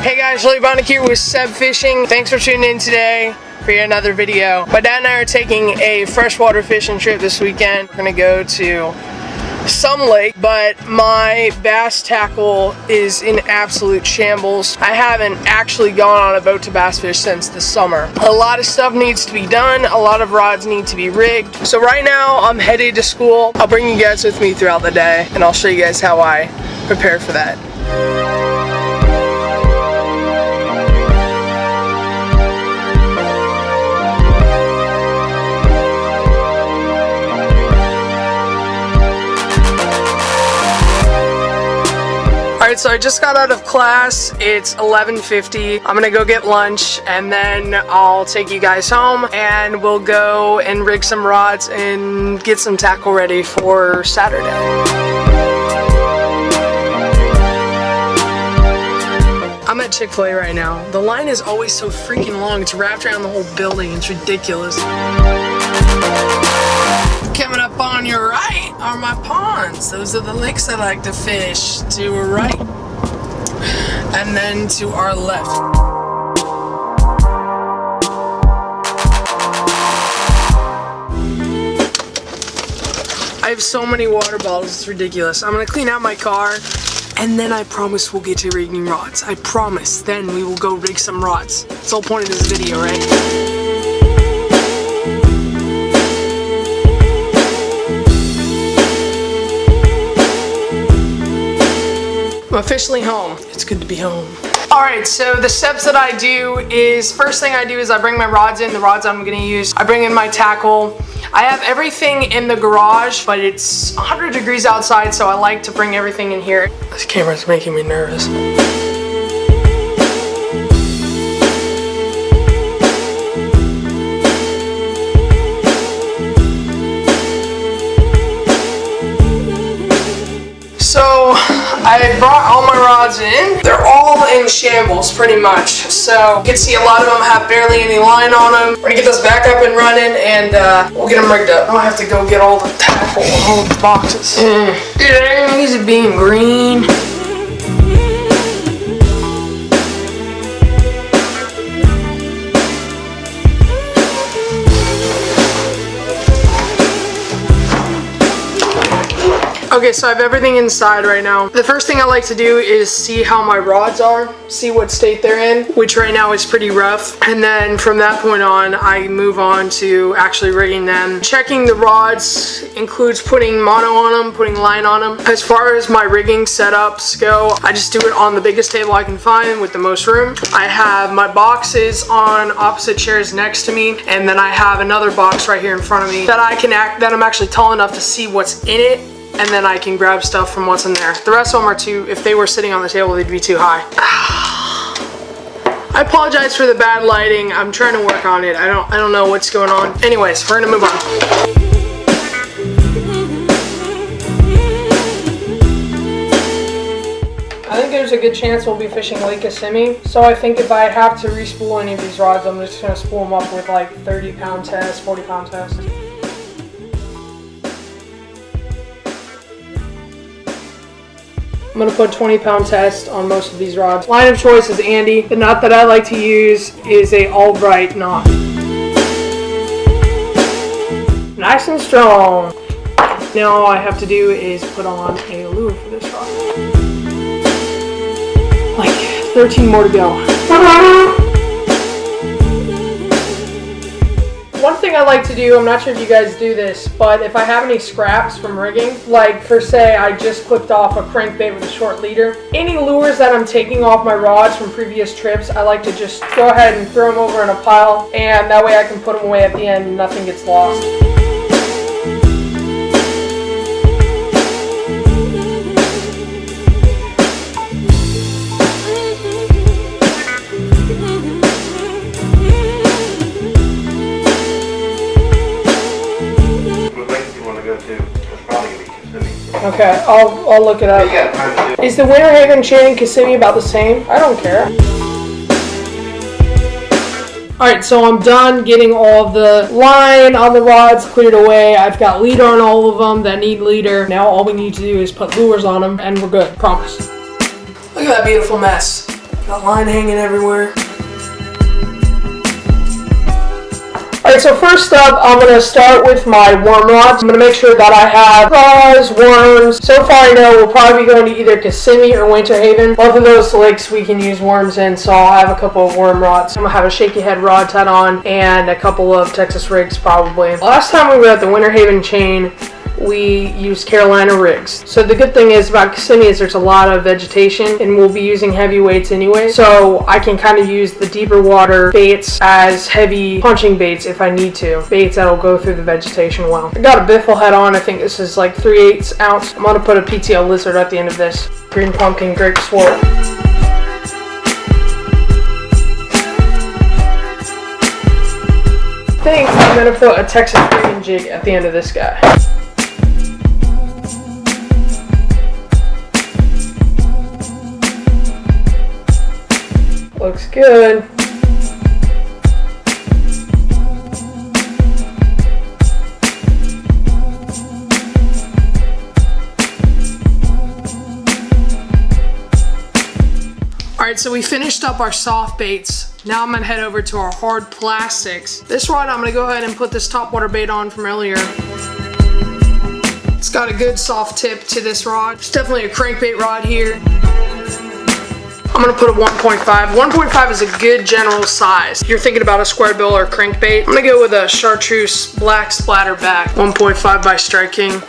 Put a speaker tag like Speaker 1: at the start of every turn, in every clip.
Speaker 1: Hey guys, Lily Bonnick here with SEBFishing. Thanks for tuning in today for yet another video. My dad and I are taking a freshwater fishing trip this weekend. We're gonna go to some lake, but my bass tackle is in absolute shambles. I haven't actually gone on a boat to bass fish since the summer. A lot of stuff needs to be done. A lot of rods need to be rigged. So right now I'm headed to school. I'll bring you guys with me throughout the day and I'll show you guys how I prepare for that. Alright, so I just got out of class. It's 11:50. I'm gonna go get lunch and then I'll take you guys home and we'll go and rig some rods and get some tackle ready for Saturday. I'm at Chick-fil-A right now. The line is always so freaking long. It's wrapped around the whole building. It's ridiculous. Coming up on your right are my ponds. Those are the lakes I like to fish. To our right. And then to our left. I have so many water bottles, it's ridiculous. I'm gonna clean out my car and then I promise we'll get to rigging rods. I promise. Then we will go rig some rods. That's the whole point of this video, right? I'm officially home. It's good to be home. Alright, so the steps that I do is, first thing I do is I bring my rods in, the rods I'm gonna use. I bring in my tackle. I have everything in the garage, but it's 100 degrees outside, so I like to bring everything in here. This camera's making me nervous. So I brought all my rods in. They're all in shambles pretty much. So you can see a lot of them have barely any line on them. We're gonna get this back up and running and we'll get them rigged up. I don't have to go get all the tackle and all the boxes. Dude, everything needs to be in green. Okay, so I have everything inside right now. The first thing I like to do is see how my rods are, see what state they're in, which right now is pretty rough. And then from that point on, I move on to actually rigging them. Checking the rods includes putting mono on them, putting line on them. As far as my rigging setups go, I just do it on the biggest table I can find with the most room. I have my boxes on opposite chairs next to me, and then I have another box right here in front of me that I'm actually tall enough to see what's in it. And then I can grab stuff from what's in there. The rest of them are too, if they were sitting on the table, they'd be too high. I apologize for the bad lighting. I'm trying to work on it. I don't know what's going on. Anyways, we're gonna move on. I think there's a good chance we'll be fishing Lake Kissimmee. So I think if I have to re-spool any of these rods, I'm just gonna spool them up with like 30-pound tests, 40-pound tests. I'm going to put 20-pound test on most of these rods. Line of choice is Andy. The knot that I like to use is a Albright knot. Nice and strong. Now all I have to do is put on a lure for this rod. Like 13 more to go. One thing I like to do, I'm not sure if you guys do this, but if I have any scraps from rigging, like for say I just clipped off a crankbait with a short leader, any lures that I'm taking off my rods from previous trips, I like to just go ahead and throw them over in a pile, and that way I can put them away at the end and nothing gets lost. Okay, I'll look it up. Is the Winter Haven chain Kissimmee about the same? I don't care. Alright, so I'm done getting all of the line on the rods cleared away. I've got leader on all of them that need leader. Now all we need to do is put lures on them and we're good, promise. Look at that beautiful mess. Got line hanging everywhere. Alright, so first up, I'm going to start with my worm rods. I'm going to make sure that I have crawls, worms. So far I know we'll probably be going to either Kissimmee or Winter Haven. Both of those lakes we can use worms in, so I'll have a couple of worm rods. I'm going to have a shaky head rod tied on and a couple of Texas rigs probably. Last time we were at the Winter Haven chain, we used Carolina rigs. So the good thing is about Kissimmee is there's a lot of vegetation and we'll be using heavy weights anyway. So I can kind of use the deeper water baits as heavy punching baits if I need to. Baits that'll go through the vegetation well. I got a biffle head on. I think this is like 3/8 ounce. I'm gonna put a PTL lizard at the end of this. Green pumpkin grape swirl. I think I'm gonna put a Texas green jig at the end of this guy. Looks good. Alright, so we finished up our soft baits. Now I'm gonna head over to our hard plastics. This rod, I'm gonna go ahead and put this topwater bait on from earlier. It's got a good soft tip to this rod. It's definitely a crankbait rod here. I'm gonna put a 1.5. 1.5 is a good general size. If you're thinking about a square bill or a crankbait, I'm gonna go with a chartreuse black splatter back. 1.5 by Strike King.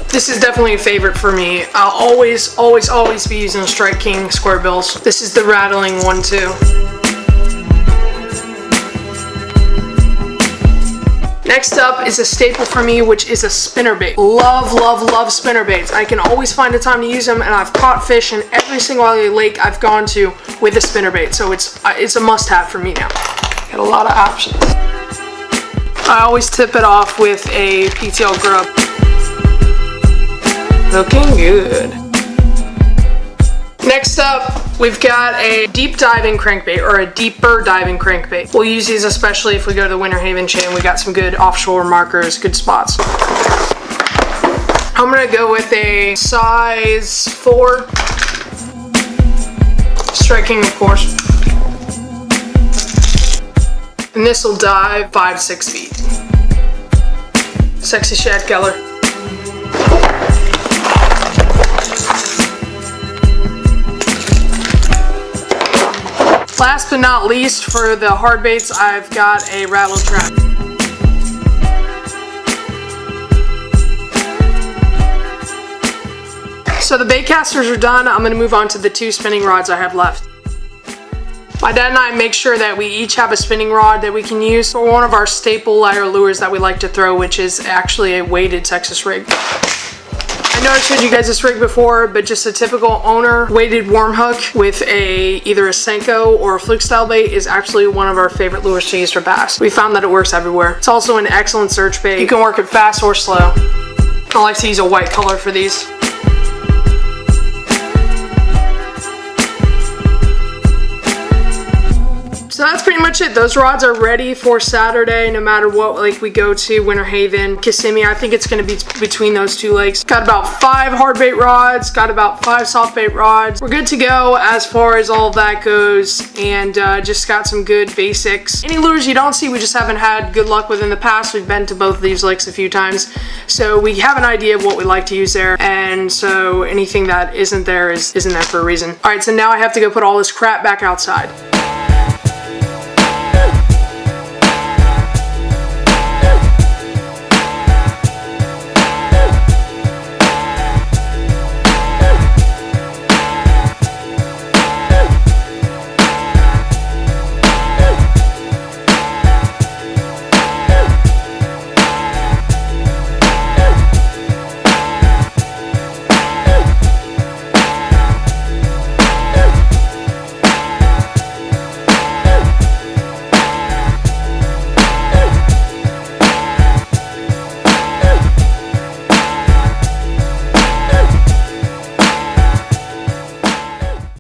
Speaker 1: This is definitely a favorite for me. I'll always be using Strike King square bills. This is the rattling one too. Next up is a staple for me, which is a spinnerbait. Love, love, love spinnerbaits. I can always find a time to use them, and I've caught fish in every single lake I've gone to with a spinnerbait, so it's a must-have for me now. Got a lot of options. I always tip it off with a PTL grub. Looking good. Next up, we've got a deep diving crankbait, or a deeper diving crankbait. We'll use these especially if we go to the Winter Haven chain. We got some good offshore markers, good spots. I'm gonna go with a size 4. Strike King, of course. And this will dive 5 to 6 feet. Sexy Shad Keller. Last but not least, for the hard baits, I've got a rattle trap. So the bait casters are done. I'm gonna move on to the 2 spinning rods I have left. My dad and I make sure that we each have a spinning rod that we can use for one of our staple lighter lures that we like to throw, which is actually a weighted Texas rig. I know I showed you guys this rig before, but just a typical owner weighted worm hook with either a Senko or a fluke style bait is actually one of our favorite lures to use for bass. We found that it works everywhere. It's also an excellent search bait. You can work it fast or slow. I like to use a white color for these. So that's pretty much it. Those rods are ready for Saturday, no matter what lake we go to, Winter Haven, Kissimmee. I think it's going to be between those 2 lakes. Got about 5 hard bait rods, got about 5 soft bait rods. We're good to go as far as all of that goes, and just got some good basics. Any lures you don't see, we just haven't had good luck with in the past. We've been to both of these lakes a few times, so we have an idea of what we like to use there, and so anything that isn't there isn't there for a reason. All right, so now I have to go put all this crap back outside.